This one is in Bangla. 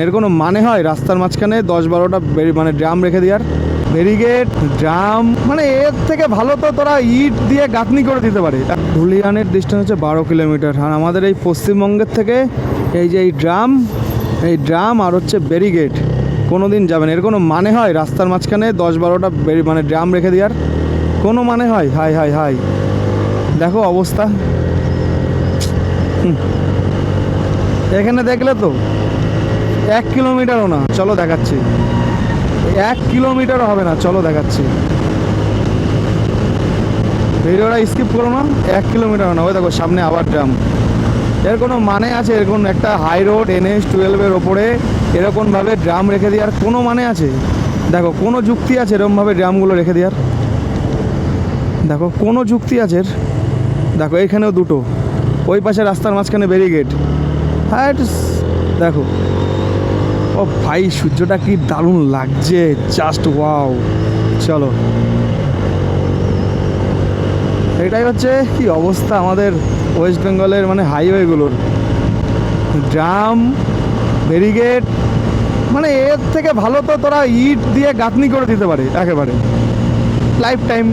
এর কোনো মানে হয় রাস্তার মাঝখানে 10-12টা মানে ড্রাম রেখে দেওয়ার? ব্যারিকেড, ড্রাম, মানে এর থেকে ভালো তো তোরা ইট দিয়ে গাঁথনি করে দিতে পারে। ধুলিয়ানের ডিস্টেন্স হচ্ছে 12 কিলোমিটার, আর আমাদের এই পশ্চিমবঙ্গের থেকে এই যে এই ড্রাম আর হচ্ছে ব্যারিকেড কোনো দিন যাবে না। এর কোনো মানে হয় রাস্তার মাঝখানে 10-12টা মানে ড্রাম রেখে দেওয়ার? কোনো মানে হয়? হাই হাই হাই, দেখো অবস্থা। এখানে দেখলে তো 1 কিলোমিটারও না, চলো দেখাচ্ছি। 1 কিলোমিটারও হবে না, চলো দেখাচ্ছি। ভিডিওটা স্কিপ করো না। 1 কিলোমিটারও না, ওই দেখো সামনে আবার ড্রাম। এর কোনো মানে আছে? এরকম একটা হাই রোড NH-12-এর ওপরে এরকমভাবে ড্রাম রেখে দেওয়ার কোনো মানে আছে? দেখো কোনো যুক্তি আছে এরকমভাবে ড্রামগুলো রেখে দেওয়ার? দেখো কোনো যুক্তি আছে এর? দেখো এইখানেও দুটো, ওই পাশে রাস্তার মাঝখানে ব্যারিকেড। হ্যাঁ দেখো, ও ভাই সূর্যটা কি দারুণ লাগছে, জাস্ট ওয়াও। চলো, এটাই হচ্ছে কি অবস্থা আমাদের ওয়েস্ট বেঙ্গলের মানে হাইওয়েগুলোর। ড্রাম, ব্যারিকেড, মানে এর থেকে ভালো তো তোরা ইট দিয়ে গাঁথনি করে দিতে পারে একেবারে লাইফ টাইম।